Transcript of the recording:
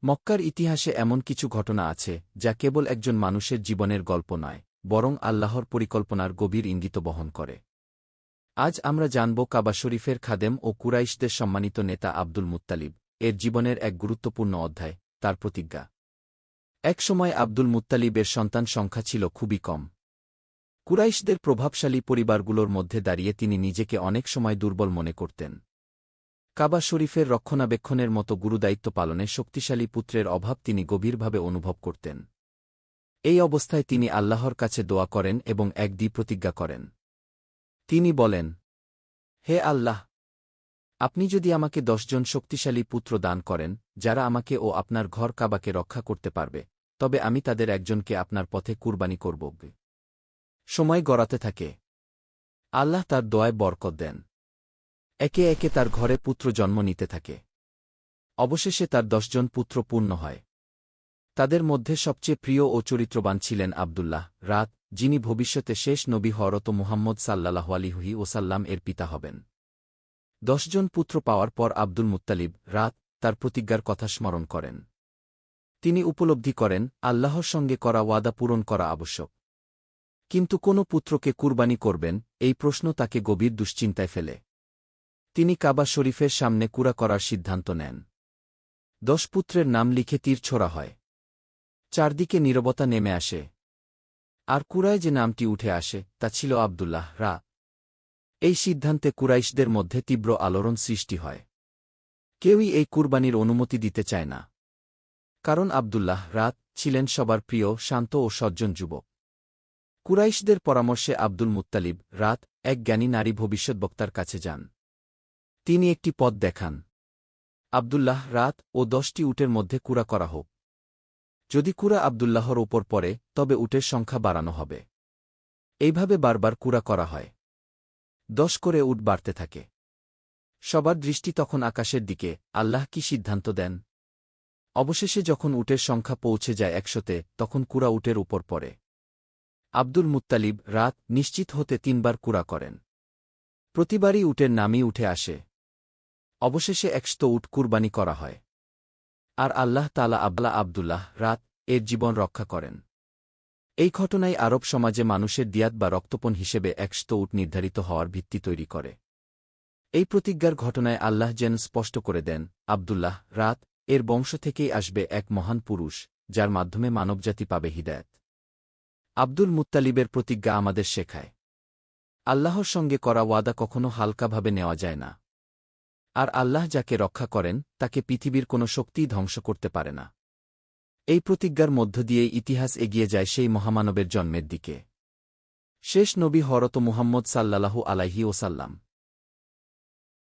মক্কার ইতিহাসে এমন কিছু ঘটনা আছে যা কেবল একজন মানুষের জীবনের গল্প নয়, বরং আল্লাহর পরিকল্পনার গভীর ইঙ্গিত বহন করে। আজ আমরা জানব কাবা শরীফের খাদেম ও কুরাইশদের সম্মানিত নেতা আব্দুল মুত্তালিব এর জীবনের এক গুরুত্বপূর্ণ অধ্যায়, তার প্রতিজ্ঞা। এক সময় আব্দুল মুত্তালিবের সন্তান সংখ্যা ছিল খুবই কম। কুরাইশদের প্রভাবশালী পরিবারগুলোর মধ্যে দাঁড়িয়ে তিনি নিজেকে অনেক সময় দুর্বল মনে করতেন। কাবা শরীফের রক্ষণাবেক্ষণের মতো গুরুদায়িত্ব পালনে শক্তিশালী পুত্রের অভাব তিনি গভীরভাবে অনুভব করতেন। এই অবস্থায় তিনি আল্লাহর কাছে দোয়া করেন এবং এক প্রতিজ্ঞা করেন। তিনি বলেন, হে আল্লাহ, আপনি যদি আমাকে 10 জন শক্তিশালী পুত্র দান করেন, যারা আমাকে ও আপনার ঘর কাবাকে রক্ষা করতে পারবে, তবে আমি তাদের একজনকে আপনার পথে কুরবানি করব। সময় গড়াতে থাকে। আল্লাহ তার দোয়ায় বরকত দেন। একে একে তার ঘরে পুত্র জন্ম নিতে থাকে। অবশেষে তার 10 জন পুত্র পূর্ণ হয়। তাদের মধ্যে সবচেয়ে প্রিয় ও চরিত্রবান ছিলেন আবদুল্লাহ, যিনি ভবিষ্যতে শেষ নবী হযরত মুহাম্মদ সাল্লাল্লাহু আলাইহি ওয়াসাল্লাম এর পিতা হবেন। 10 জন পুত্র পাওয়ার পর আব্দুল মুত্তালিব তার প্রতিজ্ঞার কথা স্মরণ করেন। তিনি উপলব্ধি করেন আল্লাহর সঙ্গে করা ওয়াদা পূরণ করা আবশ্যক। কিন্তু কোন পুত্রকে কুরবানি করবেন, এই প্রশ্ন তাকে গভীর দুশ্চিন্তায় ফেলে। তিনি কাবা শরীফের সামনে কুরা করার সিদ্ধান্ত নেন। 10 পুত্রের নাম লিখে তীর ছোড়া হয়। চারদিকে নীরবতা নেমে আসে। আর কুরায় যে নামটি উঠে আসে তা ছিল আবদুল্লাহ। এই সিদ্ধান্তে কুরাইশদের মধ্যে তীব্র আলোড়ন সৃষ্টি হয়। কেউই এই কুরবানির অনুমতি দিতে চায় না। কারণ আবদুল্লাহ ছিলেন সবার প্রিয়, শান্ত ও সজ্জন যুবক। কুরাইশদের পরামর্শে আব্দুল মুত্তালিব এক জ্ঞানী নারী ভবিষ্যদ্বক্তার কাছে যান। তিনি একটি পথ দেখান। আবদুল্লাহ ও 10টি উটের মধ্যে কুরা করা হোক। যদি কুরা আবদুল্লাহর ওপর পড়ে, তবে উটের সংখ্যা বাড়ানো হবে। এইভাবে বারবার কুরা করা হয়। 10 করে উট বাড়তে থাকে। সবার দৃষ্টি তখন আকাশের দিকে। আল্লাহ কি সিদ্ধান্ত দেন? অবশেষে যখন উটের সংখ্যা পৌঁছে যায় 100-তে, তখন কুরা উটের উপর পড়ে। আব্দুল মুত্তালিব নিশ্চিত হতে 3 বার কুরা করেন। প্রতিবারই উটের নামই উঠে আসে। অবশেষে 100 উট কুরবানি করা হয়। আর আল্লাহ তাআলা আবদুল্লাহ এর জীবন রক্ষা করেন। এই ঘটনাই আরব সমাজে মানুষের দিয়াত বা রক্তপণ হিসেবে 100 উট নির্ধারিত হওয়ার ভিত্তি তৈরি করে। এই প্রতিজ্ঞার ঘটনায় আল্লাহ যেন স্পষ্ট করে দেন, আবদুল্লাহ এর বংশ থেকেই আসবে এক মহান পুরুষ, যার মাধ্যমে মানবজাতি পাবে হিদায়াত। আব্দুল মুত্তালিবের প্রতিজ্ঞা আমাদের শেখায়, আল্লাহর সঙ্গে করা ওয়াদা কখনো হালকাভাবে নেওয়া যায় না। আর আল্লাহ যাকে রক্ষা করেন, তাকে পৃথিবীর কোনো শক্তিই ধ্বংস করতে পারে না। এই প্রতিজ্ঞার মধ্য দিয়েই ইতিহাস এগিয়ে যায় সেই মহামানবের জন্মের দিকে, শেষ নবী হযরত মুহাম্মদ সাল্লাল্লাহু আলাইহি ওয়াসাল্লাম।